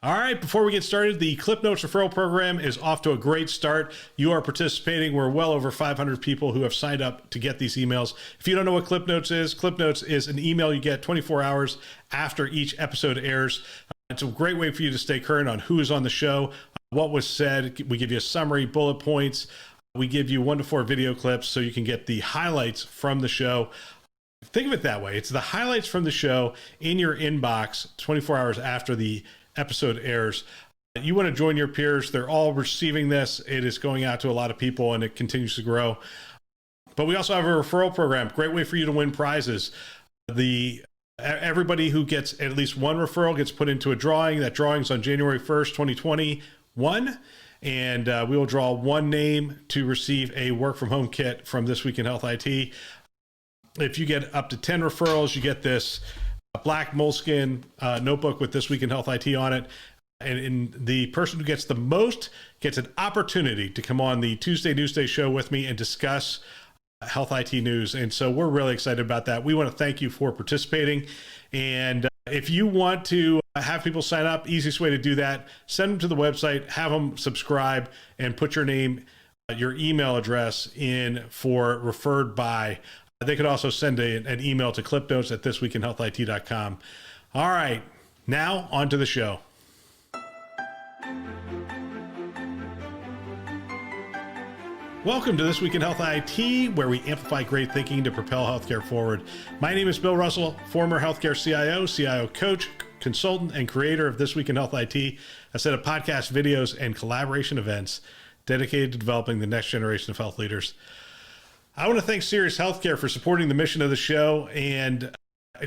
All right, before we get started, the Clip Notes referral program is off to a great start. You are participating. We're well over 500 people who have signed up to get these emails. If you don't know what Clip Notes is an email you get 24 hours after each episode airs. It's a great way for you to stay current on who is on the show, what was said. We give you a summary, bullet points. We give you 1 to 4 video clips so you can get the highlights from the show. Think of it that way. It's the highlights from the show in your inbox 24 hours after the episode airs. You want to join your peers. They're all receiving this. It is going out to a lot of people and it continues to grow. But we also have a referral program. Great way for you to win prizes. Everybody who gets at least one referral gets put into a drawing. That drawing's on January 1st, 2021. And we will draw one name to receive a work from home kit from This Week in Health IT. If you get up to 10 referrals, you get this black moleskin notebook with This Week in Health IT on it. And the person who gets the most gets an opportunity to come on the Tuesday Newsday show with me and discuss health IT news. And so we're really excited about that. We want to thank you for participating. And if you want to have people sign up, easiest way to do that, send them to the website, have them subscribe, and put your name, your email address in for referred by. They could also send an email to clipnotes@thisweekinhealthit.com. All right, now on to the show. Welcome to This Week in Health IT, where we amplify great thinking to propel healthcare forward. My name is Bill Russell, former healthcare CIO coach, consultant, and creator of This Week in Health IT, a set of podcast videos and collaboration events dedicated to developing the next generation of health leaders. I want to thank Sirius Healthcare for supporting the mission of the show, and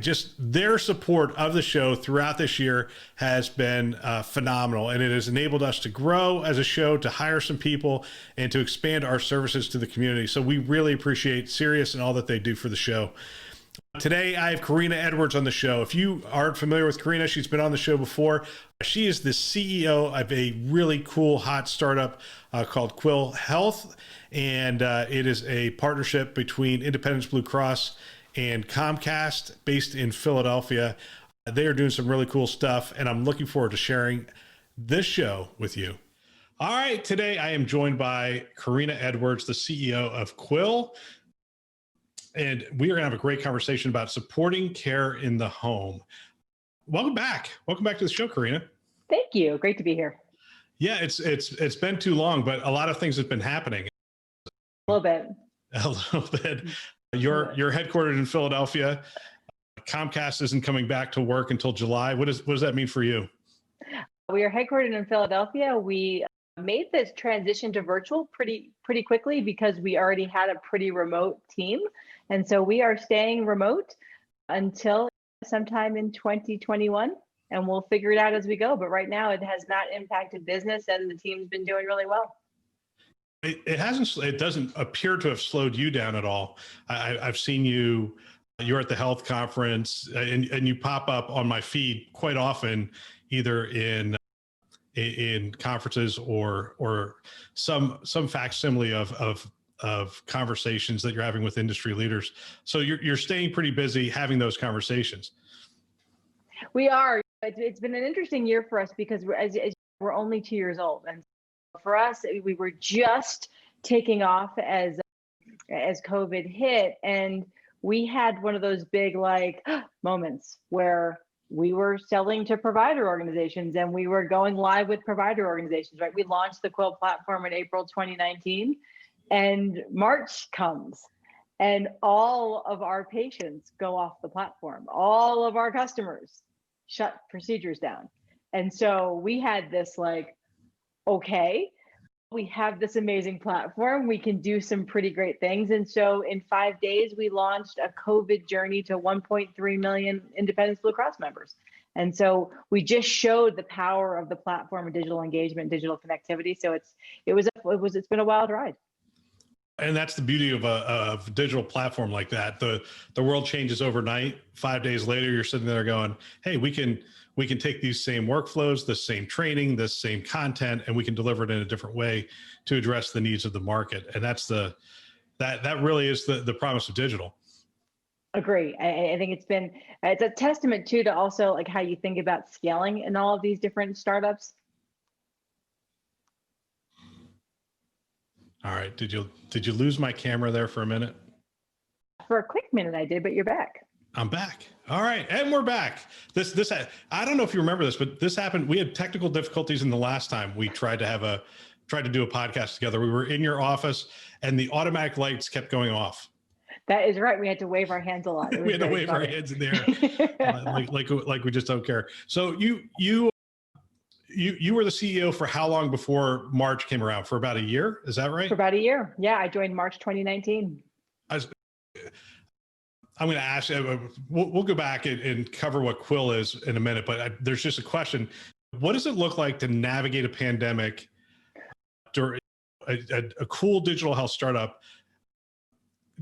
just their support of the show throughout this year has been phenomenal, and it has enabled us to grow as a show, to hire some people, and to expand our services to the community. So we really appreciate Sirius and all that they do for the show. Today, I have Carina Edwards on the show. If you aren't familiar with Carina, she's been on the show before. She is the CEO of a really cool, hot startup called Quil Health, and it is a partnership between Independence Blue Cross and Comcast based in Philadelphia. They are doing some really cool stuff, and I'm looking forward to sharing this show with you. All right, today I am joined by Carina Edwards, the CEO of Quil. And we are going to have a great conversation about supporting care in the home. Welcome back. Welcome back to the show, Carina. Thank you. Great to be here. Yeah, it's been too long, but a lot of things have been happening. A little bit. A little bit. You're headquartered in Philadelphia. Comcast isn't coming back to work until July. What does that mean for you? We are headquartered in Philadelphia. We made this transition to virtual pretty quickly because we already had a pretty remote team. And so we are staying remote until sometime in 2021, and we'll figure it out as we go. But right now it has not impacted business, and the team's been doing really well. It hasn't. It doesn't appear to have slowed you down at all. I've seen you're at the health conference, and you pop up on my feed quite often, either in conferences or some facsimile of conversations that you're having with industry leaders. So you're staying pretty busy having those conversations. We are. It's been an interesting year for us because we're only 2 years old, and for us, we were just taking off as COVID hit, and we had one of those big moments where we were selling to provider organizations and we were going live with provider organizations, right? We launched the Quil platform in April 2019, and March comes and all of our patients go off the platform. All of our customers shut procedures down. And so we had this okay, we have this amazing platform. We can do some pretty great things. And so in 5 days, we launched a COVID journey to 1.3 million Independence Blue Cross members. And so we just showed the power of the platform and digital engagement, digital connectivity. So it's been a wild ride. And that's the beauty of a digital platform like that. The world changes overnight. 5 days later, you're sitting there going, hey, we can take these same workflows, the same training, the same content, and we can deliver it in a different way to address the needs of the market. And that's that really is the promise of digital. Agree. I think it's a testament too to also like how you think about scaling in all of these different startups. All right. Did you lose my camera there for a minute? For a quick minute I did, but you're back. I'm back. All right, and we're back. This I don't know if you remember this, but this happened. We had technical difficulties in the last time we tried to do a podcast together. We were in your office, and the automatic lights kept going off. That is right. We had to wave our hands a lot. We had to wave our hands in the air, like we just don't care. So you were the CEO for how long before March came around? For about a year, is that right? For about a year. Yeah, I joined March 2019. I'm going to ask, we'll go back and cover what Quil is in a minute, but there's just a question. What does it look like to navigate a pandemic during a cool digital health startup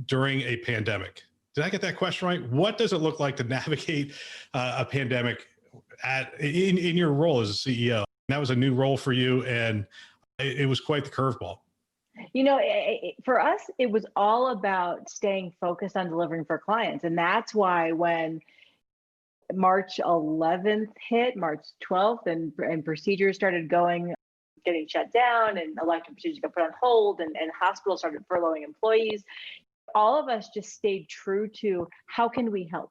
during a pandemic? Did I get that question right? What does it look like to navigate a pandemic in your role as a CEO? That was a new role for you, and it was quite the curveball. You know, for us, it was all about staying focused on delivering for clients. And that's why when March 11th hit, March 12th, and procedures started getting shut down, and elective procedures got put on hold, and hospitals started furloughing employees, all of us just stayed true to how can we help?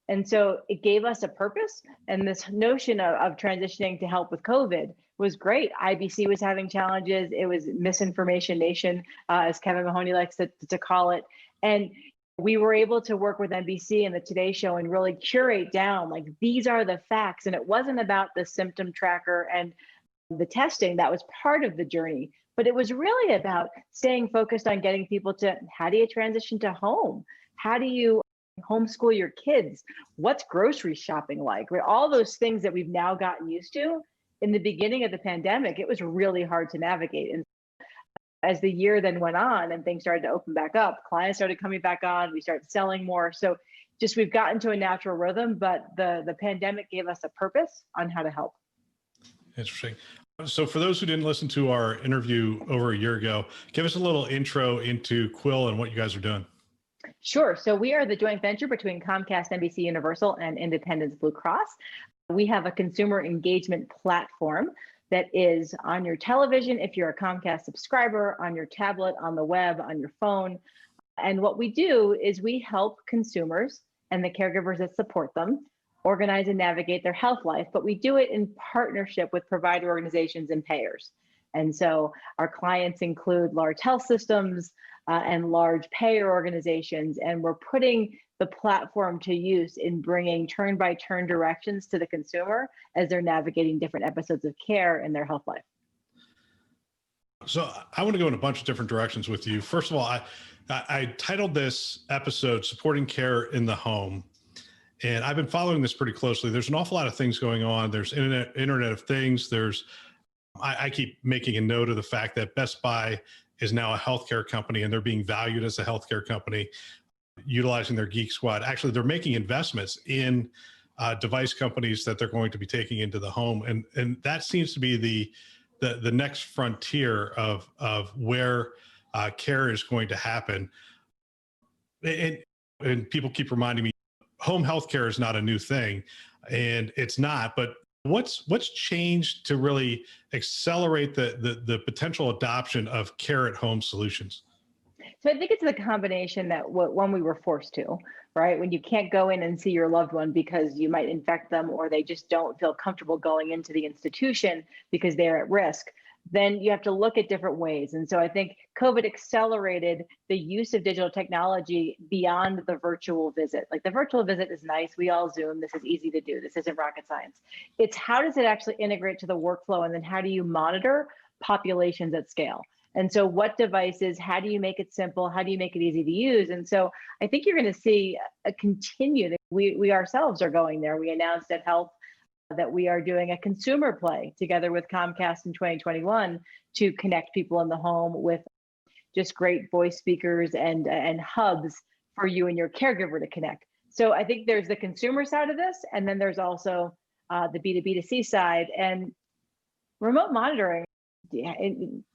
And so it gave us a purpose. And this notion of transitioning to help with COVID was great. IBC was having challenges. It was misinformation nation, as Kevin Mahoney likes to call it. And we were able to work with NBC and the Today Show and really curate down, like, these are the facts. And it wasn't about the symptom tracker and the testing. That was part of the journey. But it was really about staying focused on getting people to, how do you transition to home? How do you homeschool your kids? What's grocery shopping like? Right? All those things that we've now gotten used to. In the beginning of the pandemic, it was really hard to navigate. And as the year then went on and things started to open back up, clients started coming back on, we started selling more. So just we've gotten to a natural rhythm, but the pandemic gave us a purpose on how to help. Interesting. So for those who didn't listen to our interview over a year ago, give us a little intro into Quil and what you guys are doing. Sure. So we are the joint venture between Comcast, NBC Universal, and Independence Blue Cross. We have a consumer engagement platform that is on your television if you're a Comcast subscriber, on your tablet, on the web, on your phone. And what we do is we help consumers and the caregivers that support them organize and navigate their health life, but we do it in partnership with provider organizations and payers. And so our clients include large health systems and large payer organizations, and we're putting the platform to use in bringing turn-by-turn directions to the consumer as they're navigating different episodes of care in their health life. So I want to go in a bunch of different directions with you. First of all, I titled this episode Supporting Care in the Home. And I've been following this pretty closely. There's an awful lot of things going on. There's Internet of Things. I keep making a note of the fact that Best Buy is now a healthcare company, and they're being valued as a healthcare company, utilizing their Geek Squad. Actually, they're making investments in device companies that they're going to be taking into the home. And that seems to be the next frontier of where care is going to happen. And people keep reminding me, home healthcare is not a new thing, and it's not, but what's changed to really accelerate the potential adoption of care at home solutions? So I think it's the combination that when we were forced to, right? When you can't go in and see your loved one because you might infect them, or they just don't feel comfortable going into the institution because they're at risk, then you have to look at different ways. And so I think COVID accelerated the use of digital technology beyond the virtual visit. Like, the virtual visit is nice. We all Zoom. This is easy to do. This isn't rocket science. It's how does it actually integrate to the workflow? And then how do you monitor populations at scale? And so what devices, how do you make it simple? How do you make it easy to use? And so I think you're going to see a continued, we ourselves are going there. We announced at Health that we are doing a consumer play together with Comcast in 2021 to connect people in the home with just great voice speakers and hubs for you and your caregiver to connect. So I think there's the consumer side of this, and then there's also the B2B2C side, and remote monitoring. Yeah,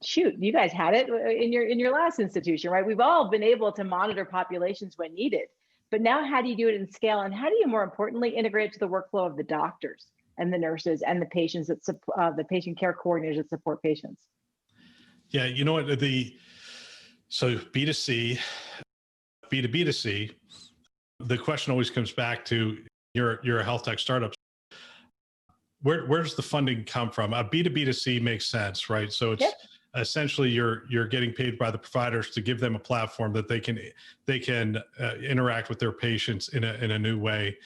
shoot, you guys had it in your last institution, right? We've all been able to monitor populations when needed, But now how do you do it in scale? And how do you more importantly integrate it to the workflow of the doctors and the nurses and the patients that the patient care coordinators that support patients? Yeah, you know what, so B2C, B2B2C, the question always comes back to you're a health tech startup. Where's the funding come from? A B2B2C makes sense, right? So it's essentially you're getting paid by the providers to give them a platform that they can interact with their patients in a new way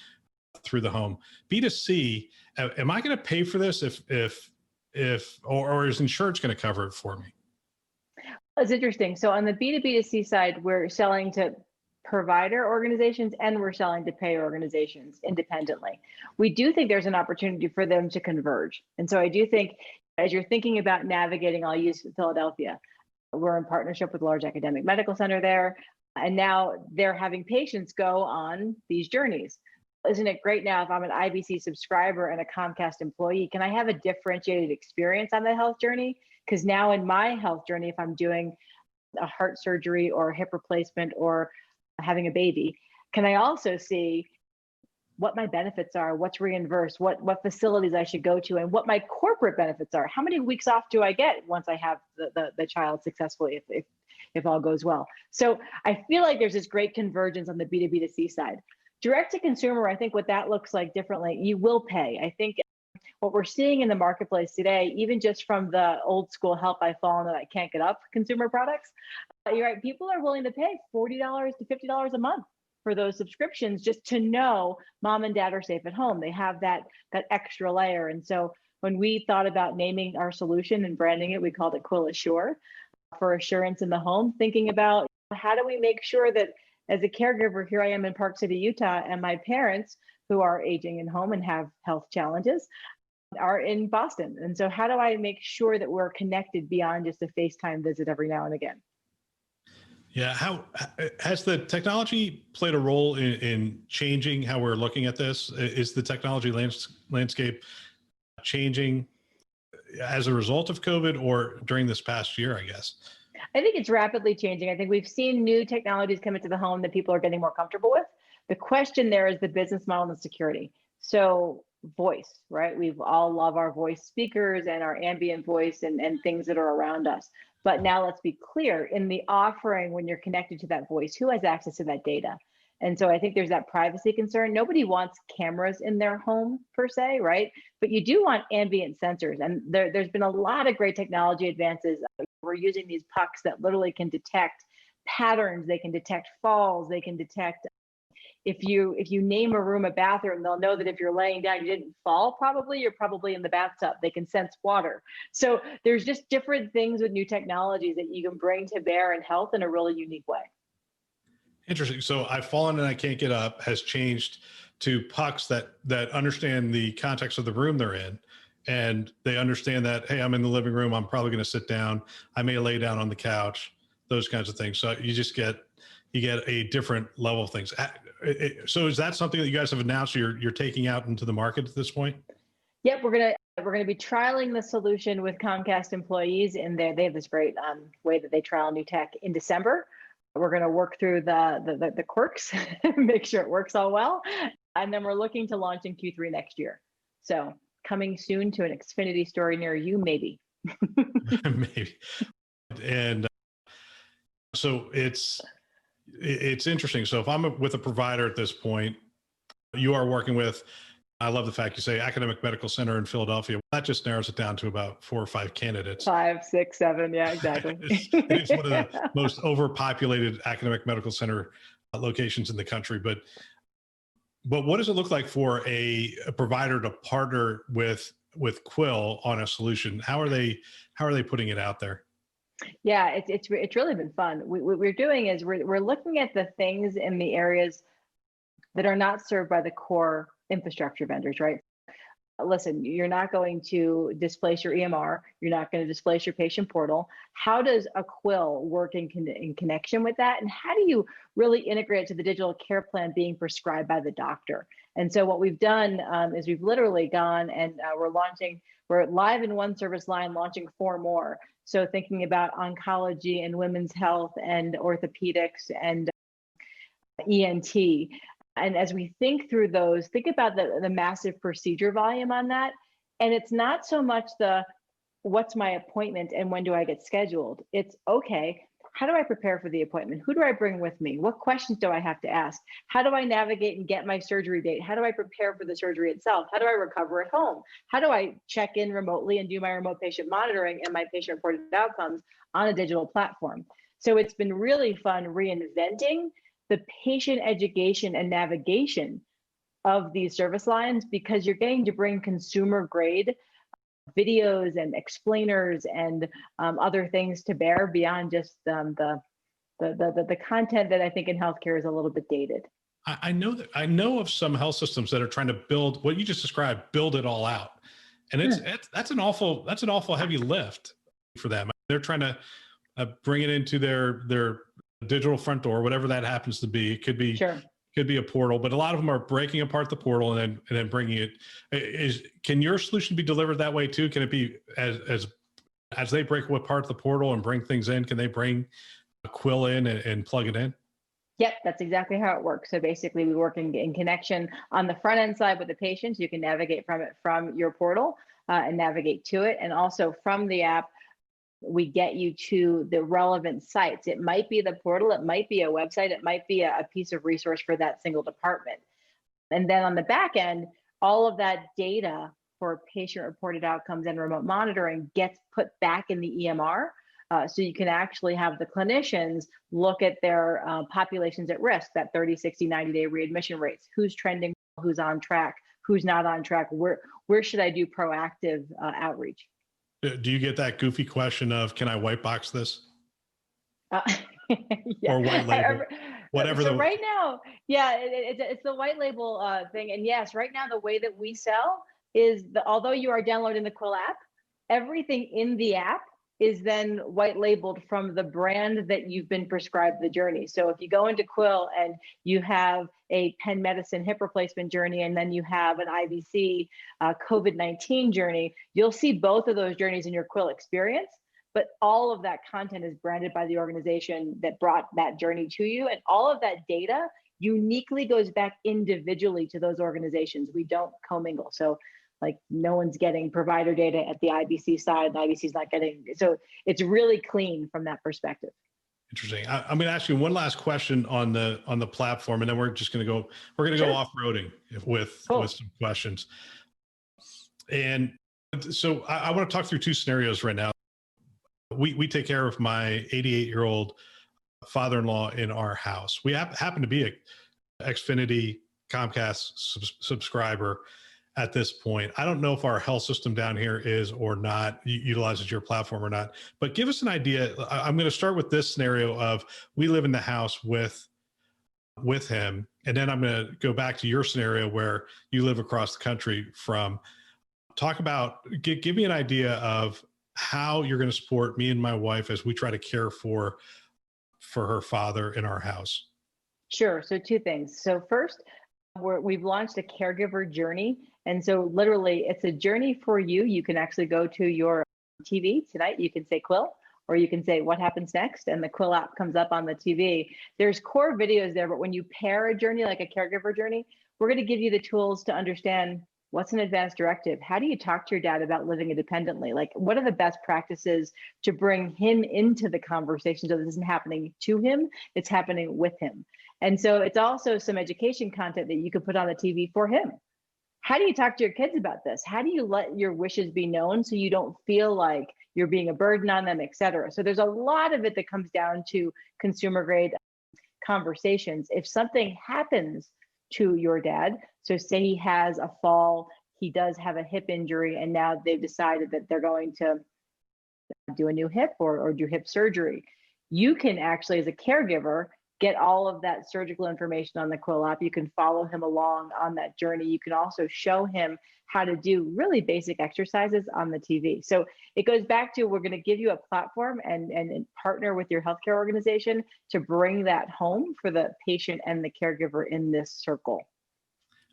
through the home. B2C, am I going to pay for this or is insurance going to cover it for me? It's interesting. So on the B2B2C side, we're selling to provider organizations and we're selling to payer organizations independently. We do think there's an opportunity for them to converge. And so I do think as you're thinking about navigating, I'll use Philadelphia. We're in partnership with a large academic medical center there. And now they're having patients go on these journeys. Isn't it great now if I'm an IBC subscriber and a Comcast employee, can I have a differentiated experience on the health journey? Because now in my health journey, if I'm doing a heart surgery or a hip replacement or having a baby, can I also see what my benefits are, what's reimbursed, what facilities I should go to, and what my corporate benefits are? How many weeks off do I get once I have the child successfully, if all goes well? So I feel like there's this great convergence on the B2B2C side. Direct to consumer, I think what that looks like differently, you will pay. I think what we're seeing in the marketplace today, even just from the old school help I fall and I can't get up consumer products, you're right, people are willing to pay $40 to $50 a month for those subscriptions just to know mom and dad are safe at home. They have that extra layer. And so when we thought about naming our solution and branding it, we called it Quil Assure for assurance in the home, thinking about how do we make sure that as a caregiver, here I am in Park City, Utah, and my parents who are aging in home and have health challenges are in Boston. And so how do I make sure that we're connected beyond just a FaceTime visit every now and again? Yeah. How has the technology played a role in changing how we're looking at this? Is the technology landscape changing as a result of COVID or during this past year, I guess? I think it's rapidly changing. I think we've seen new technologies come into the home that people are getting more comfortable with. The question there is the business model and security. So voice, right? We all love our voice speakers and our ambient voice and things that are around us. But now let's be clear, in the offering, when you're connected to that voice, who has access to that data? And so I think there's that privacy concern. Nobody wants cameras in their home per se, right? But you do want ambient sensors. And there's been a lot of great technology advances. We're using these pucks that literally can detect patterns. They can detect falls. They can detect if you name a room a bathroom, they'll know that if you're laying down, you didn't fall probably, you're probably in the bathtub. They can sense water. So there's just different things with new technologies that you can bring to bear in health in a really unique way. Interesting. So I've fallen and I can't get up has changed to pucks that understand the context of the room they're in. And they understand that, hey, I'm in the living room. I'm probably going to sit down. I may lay down on the couch, those kinds of things. So you get a different level of things. So is that something that you guys have announced you're taking out into the market at this point? Yep, we're gonna be trialing the solution with Comcast employees in there. They have this great way that they trial new tech in December. We're gonna work through the quirks, make sure it works all well, and then we're looking to launch in Q3 next year. So coming soon to an Xfinity store near you, maybe. Maybe. And so it's interesting. So if I'm with a provider at this point, you are working with, I love the fact you say academic medical center in Philadelphia. That just narrows it down to about 4 or 5 candidates. 5, 6, 7. Yeah, exactly. It's one of the most overpopulated academic medical center locations in the country. But what does it look like for a provider to partner with Quil on a solution? How are they putting it out there? Yeah, it's really been fun. What we're doing is we're looking at the things in the areas that are not served by the core infrastructure vendors, right? Listen, you're not going to displace your EMR. You're not going to displace your patient portal. How does a Quil work in connection with that? And how do you really integrate it to the digital care plan being prescribed by the doctor? And so what we've done is we've literally gone and we're live in one service line, launching 4 more. So thinking about oncology and women's health and orthopedics and ENT. And as we think through those, think about the massive procedure volume on that. And it's not so much the what's my appointment and when do I get scheduled? It's okay, how do I prepare for the appointment? Who do I bring with me? What questions do I have to ask? How do I navigate and get my surgery date? How do I prepare for the surgery itself? How do I recover at home? How do I check in remotely and do my remote patient monitoring and my patient reported outcomes on a digital platform? So it's been really fun reinventing the patient education and navigation of these service lines, because you're getting to bring consumer grade videos and explainers and other things to bear beyond just the content that I think in healthcare is a little bit dated. I know of some health systems that are trying to build what you just described, build it all out, and that's an awful heavy lift for them. They're trying to bring it into their digital front door, whatever that happens to be. It could be Sure. Could be a portal, but a lot of them are breaking apart the portal and then bringing it. Can your solution be delivered that way too? Can it be as they break apart the portal and bring things in? Can they bring a Quil in and plug it in? Yep, that's exactly how it works. So basically, we work in connection on the front end side with the patients. You can navigate from your portal and navigate to it, and also from the app, we get you to the relevant sites. It might be the portal, it might be a website, it might be a piece of resource for that single department. And then on the back end, all of that data for patient reported outcomes and remote monitoring gets put back in the EMR. So you can actually have the clinicians look at their populations at risk, that 30, 60, 90-day readmission rates, who's trending, who's on track, who's not on track, where should I do proactive outreach? Do you get that goofy question of, can I white box this? Yeah. Or white label, whatever. So right now, yeah, it's the white label thing. And yes, right now, the way that we sell is although you are downloading the Quil app, everything in the app is then white labeled from the brand that you've been prescribed the journey. So if you go into Quil and you have a Penn Medicine hip replacement journey, and then you have an IBC COVID-19 journey, you'll see both of those journeys in your Quil experience. But all of that content is branded by the organization that brought that journey to you. And all of that data uniquely goes back individually to those organizations. We don't commingle. So like no one's getting provider data at the IBC side, the IBC's not getting, so it's really clean from that perspective. Interesting. I'm going to ask you one last question on the platform, and then we're going to go off-roading with some questions. And so I want to talk through two scenarios right now. We take care of my 88-year-old father-in-law in our house. We happen to be a Xfinity Comcast subscriber at this point. I don't know if our health system down here is or not, utilizes your platform or not, but give us an idea. I'm going to start with this scenario of we live in the house with him, and then I'm going to go back to your scenario where you live across the country from. Talk about, give me an idea of how you're going to support me and my wife as we try to care for her father in our house. Sure. So two things. So first, we've launched a caregiver journey. And so literally it's a journey for you. You can actually go to your TV tonight. You can say Quil, or you can say what happens next, and the Quil app comes up on the TV. There's core videos there, but when you pair a journey like a caregiver journey, we're going to give you the tools to understand what's an advanced directive. How do you talk to your dad about living independently? Like, what are the best practices to bring him into the conversation so this isn't happening to him, it's happening with him. And so it's also some education content that you could put on the TV for him. How do you talk to your kids about this? How do you let your wishes be known so you don't feel like you're being a burden on them, et cetera? So there's a lot of it that comes down to consumer grade conversations. If something happens to your dad, so say he has a fall, he does have a hip injury, and now they've decided that they're going to do a new hip or do hip surgery, you can actually, as a caregiver, get all of that surgical information on the Quil app. You can follow him along on that journey. You can also show him how to do really basic exercises on the TV. So it goes back to, we're going to give you a platform and partner with your healthcare organization to bring that home for the patient and the caregiver in this circle.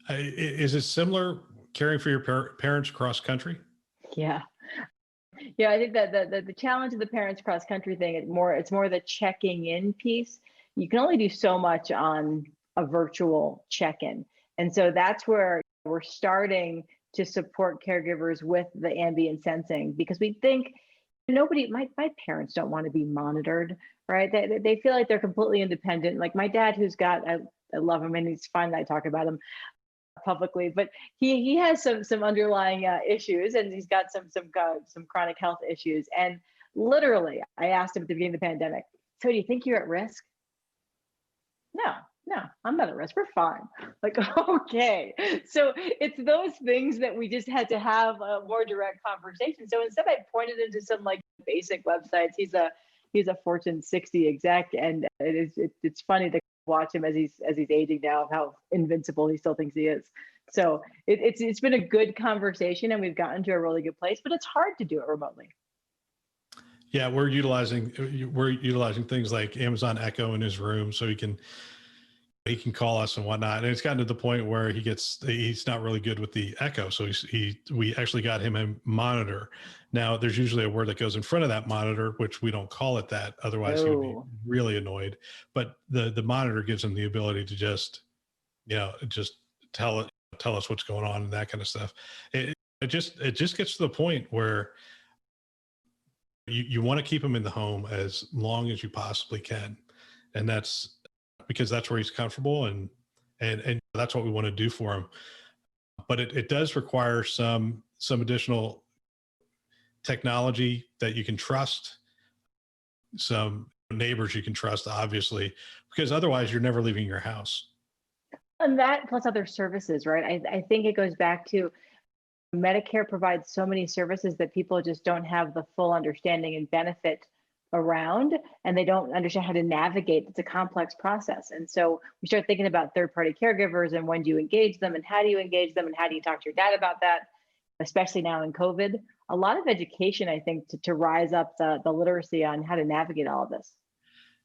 Is it similar caring for your parents cross country? Yeah. Yeah, I think that the challenge of the parents cross country thing, it's more the checking in piece. You can only do so much on a virtual check-in. And so that's where we're starting to support caregivers with the ambient sensing, because we think my parents don't want to be monitored, right? They feel like they're completely independent. Like my dad, who's got, I love him and he's fine that I talk about him publicly, but he has some underlying issues, and he's got some chronic health issues. And literally, I asked him at the beginning of the pandemic, so do you think you're at risk? No, I'm not at risk. We're fine. Like, okay. So it's those things that we just had to have a more direct conversation. So instead, I pointed into some like basic websites. He's a Fortune 60 exec, and it's funny to watch him as he's aging now, how invincible he still thinks he is. So it's been a good conversation, and we've gotten to a really good place. But it's hard to do it remotely. Yeah, we're utilizing things like Amazon Echo in his room, so he can call us and whatnot. And it's gotten to the point where he's not really good with the Echo, so we actually got him a monitor. Now there's usually a word that goes in front of that monitor, which we don't call it that. Otherwise, he would be really annoyed. But the monitor gives him the ability to just tell us what's going on and that kind of stuff. It just gets to the point where you want to keep him in the home as long as you possibly can. And that's because that's where he's comfortable, and that's what we want to do for him. But it does require some additional technology that you can trust, some neighbors you can trust, obviously, because otherwise you're never leaving your house. And that plus other services, right? I think it goes back to Medicare provides so many services that people just don't have the full understanding and benefit around, and they don't understand how to navigate. It's a complex process. And so we start thinking about third-party caregivers, and when do you engage them, and how do you engage them, and how do you talk to your dad about that, especially now in COVID. A lot of education, I think, to rise up the literacy on how to navigate all of this.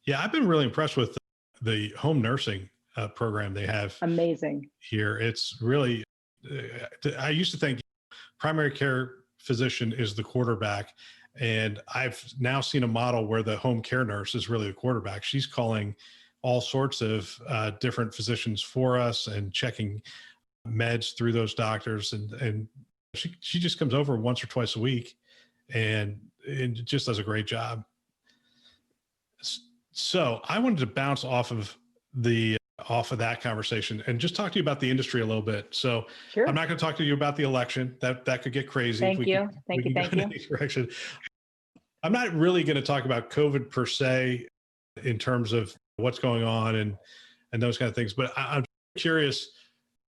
Yeah, I've been really impressed with the home nursing program they have. Amazing. Here. It's really, I used to think primary care physician is the quarterback. And I've now seen a model where the home care nurse is really the quarterback. She's calling all sorts of different physicians for us and checking meds through those doctors. And she just comes over once or twice a week and just does a great job. So I wanted to bounce off of that conversation and just talk to you about the industry a little bit. So sure. I'm not going to talk to you about the election. That could get crazy. Thank you. Thank you. I'm not really going to talk about COVID per se in terms of what's going on and those kind of things, but I'm curious.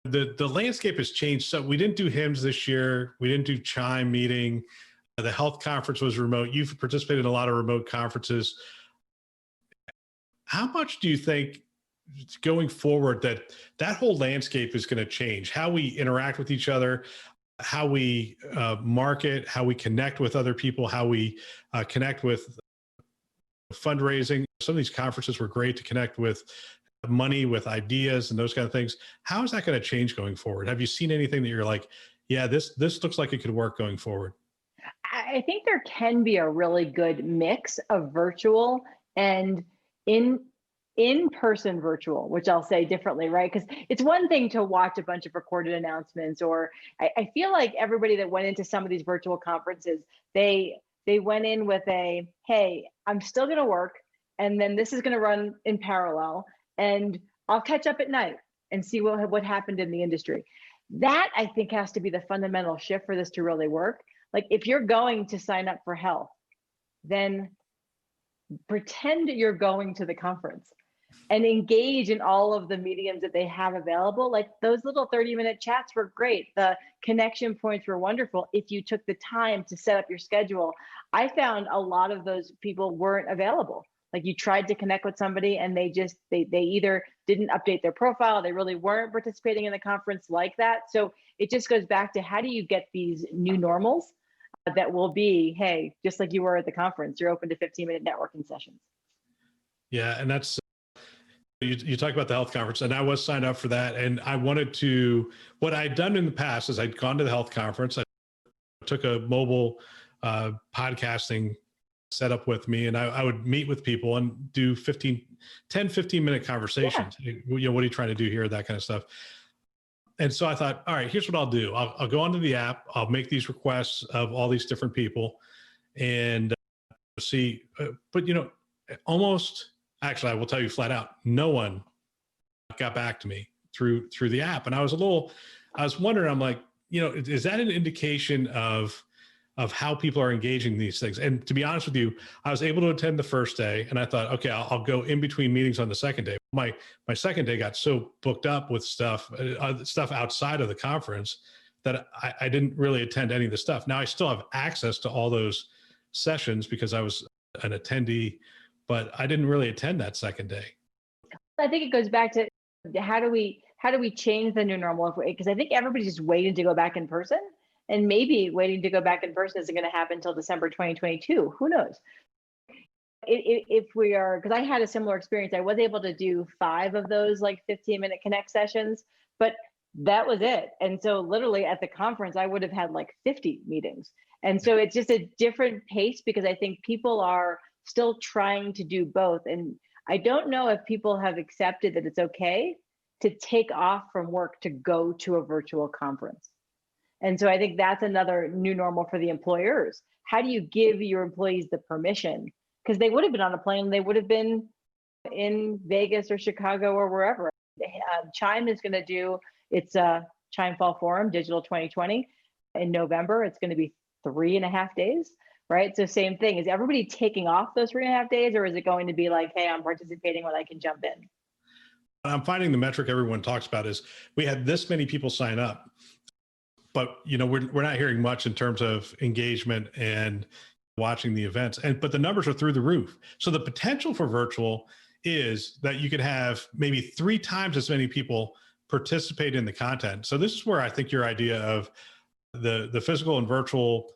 The landscape has changed. So we didn't do HIMSS this year. We didn't do Chime meeting. The health conference was remote. You've participated in a lot of remote conferences. How much do you think going forward that whole landscape is going to change? How we interact with each other, how we market, how we connect with other people, how we connect with fundraising. Some of these conferences were great to connect with money, with ideas and those kind of things. How is that going to change going forward? Have you seen anything that you're like, yeah, this looks like it could work going forward? I think there can be a really good mix of virtual and in-person virtual, which I'll say differently, right? Because it's one thing to watch a bunch of recorded announcements, or I feel like everybody that went into some of these virtual conferences, they went in with a, hey, I'm still going to work, and then this is going to run in parallel, and I'll catch up at night and see what happened in the industry. That, I think, has to be the fundamental shift for this to really work. Like, if you're going to sign up for health, then pretend you're going to the conference and engage in all of the mediums that they have available. Like, those little 30-minute chats were great. The connection points were wonderful if you took the time to set up your schedule. I found a lot of those people weren't available. Like, you tried to connect with somebody and they either didn't update their profile, they really weren't participating in the conference like that. So it just goes back to, how do you get these new normals that will be, hey, just like you were at the conference, you're open to 15-minute networking sessions. Yeah, and that's, you talk about the health conference, and I was signed up for that. And I wanted to, what I'd done in the past is I'd gone to the health conference. I took a mobile podcasting set up with me, and I would meet with people and do 15-minute conversations. Yeah. What are you trying to do here? That kind of stuff. And so I thought, all right, here's what I'll do. I'll go onto the app. I'll make these requests of all these different people and see, but almost, actually, I will tell you flat out, no one got back to me through the app. And I was wondering, I'm like, is that an indication of how people are engaging these things? And to be honest with you, I was able to attend the first day, and I thought, okay, I'll go in between meetings on the second day. My second day got so booked up with stuff outside of the conference that I didn't really attend any of the stuff. Now I still have access to all those sessions because I was an attendee, but I didn't really attend that second day. I think it goes back to how do we change the new normal? Because I think everybody's just waiting to go back in person. And maybe waiting to go back in person isn't going to happen until December 2022. Who knows? If we are, because I had a similar experience. I was able to do 5 of those 15-minute connect sessions, but that was it. And so literally at the conference, I would have had 50 meetings. And so it's just a different pace because I think people are still trying to do both. And I don't know if people have accepted that it's okay to take off from work to go to a virtual conference. And so I think that's another new normal for the employers. How do you give your employees the permission? Because they would have been on a plane, they would have been in Vegas or Chicago or wherever. Chime is going to do its Chime Fall Forum, Digital 2020 in November. It's going to be 3.5 days, right? So same thing. Is everybody taking off those 3.5 days, or is it going to be hey, I'm participating when I can jump in? I'm finding the metric everyone talks about is we had this many people sign up, but we're not hearing much in terms of engagement and watching the events. But the numbers are through the roof. So the potential for virtual is that you could have maybe 3 times as many people participate in the content. So this is where I think your idea of the physical and virtual,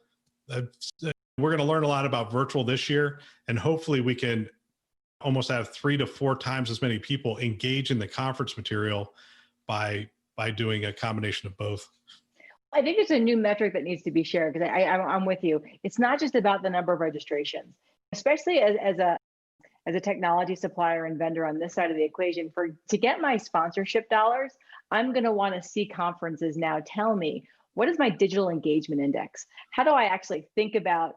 we're going to learn a lot about virtual this year, and hopefully we can almost have 3 to 4 times as many people engage in the conference material by doing a combination of both. I think it's a new metric that needs to be shared because I'm with you. It's not just about the number of registrations, especially as a technology supplier and vendor on this side of the equation. To get my sponsorship dollars, I'm going to want to see conferences now tell me, what is my digital engagement index? How do I actually think about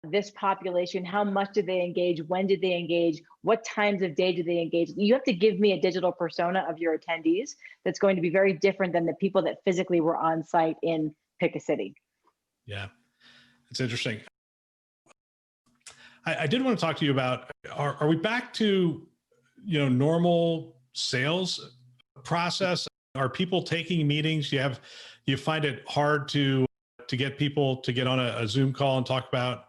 this population? How much did they engage? When did they engage? What times of day did they engage? You have to give me a digital persona of your attendees that's going to be very different than the people that physically were on site in pick a city. Yeah, it's interesting. I did want to talk to you about, are we back to, normal sales process? Are people taking meetings? Do you find it hard to get people to get on a Zoom call and talk about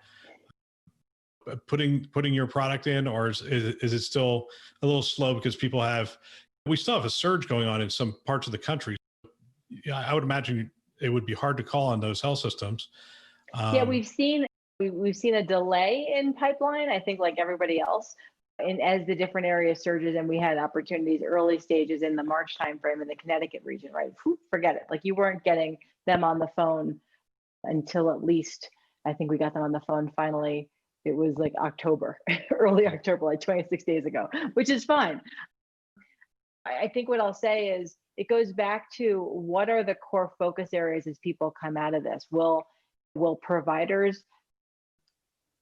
putting your product in, or is it still a little slow because we still have a surge going on in some parts of the country? I would imagine it would be hard to call on those health systems. Yeah, we've seen a delay in pipeline, I think, like everybody else. And as the different areas surges, and we had opportunities early stages in the March timeframe in the Connecticut region, right? Forget it. You weren't getting them on the phone until at least, I think we got them on the phone finally. It was October, early October, 26 days ago, which is fine. I think what I'll say is it goes back to what are the core focus areas as people come out of this? Will providers,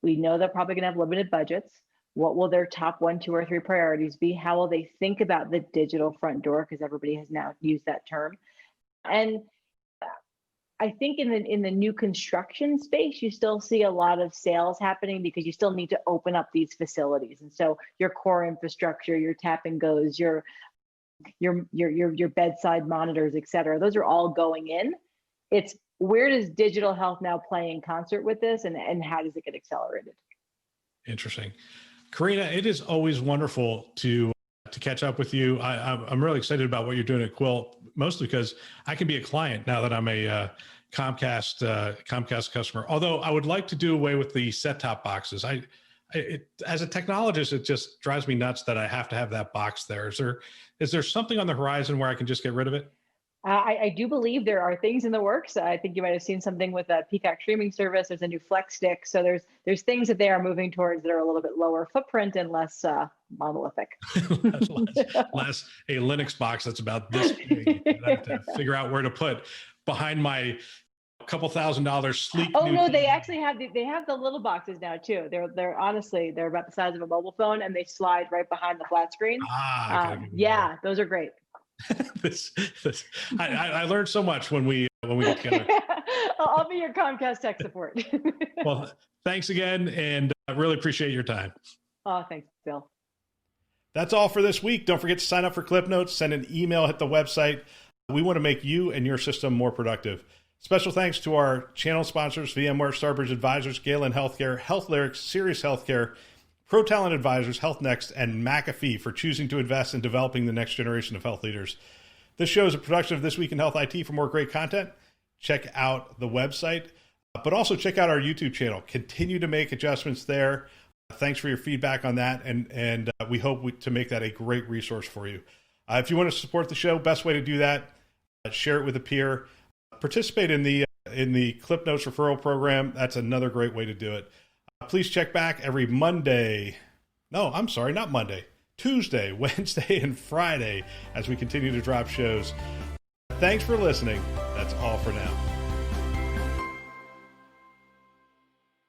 we know they're probably going to have limited budgets. What will their top 1, 2, or 3 priorities be? How will they think about the digital front door? Because everybody has now used that term. And I think in the new construction space, you still see a lot of sales happening because you still need to open up these facilities. And so your core infrastructure, your tap and goes, your bedside monitors, et cetera, those are all going in. It's where does digital health now play in concert with this, and how does it get accelerated? Interesting. Carina, it is always wonderful to catch up with you. I'm really excited about what you're doing at Quil, mostly because I can be a client now that I'm a Comcast customer. Although I would like to do away with the set-top boxes. As a technologist, it just drives me nuts that I have to have that box there. Is there something on the horizon where I can just get rid of it? I do believe there are things in the works. I think you might have seen something with a Peacock streaming service. There's a new Flex Stick. So there's things that they are moving towards that are a little bit lower footprint and less monolithic. less a Linux box that's about this big. I have to figure out where to put behind my couple $1,000 sleek. Oh no, they actually have the little boxes now too. They're honestly they're about the size of a mobile phone and they slide right behind the flat screen. Yeah, those are great. I learned so much when we get together. I'll be your Comcast tech support. Well, thanks again, and I really appreciate your time. Oh, thanks, Bill. That's all for this week. Don't forget to sign up for Clip Notes, send an email, hit the website. We want to make you and your system more productive. Special thanks to our channel sponsors, VMware, Starbridge Advisors, Galen Healthcare, Health Lyrics, Sirius Healthcare, Pro Talent Advisors, Health Next, and McAfee for choosing to invest in developing the next generation of health leaders. This show is a production of This Week in Health IT. For more great content, check out the website, but also check out our YouTube channel. Continue to make adjustments there. Thanks for your feedback on that, and we hope to make that a great resource for you. If you want to support the show, best way to do that, share it with a peer. Participate in the Clip Notes referral program. That's another great way to do it. Please check back every Monday. No, I'm sorry, not Monday. Tuesday, Wednesday, and Friday as we continue to drop shows. Thanks for listening. That's all for now.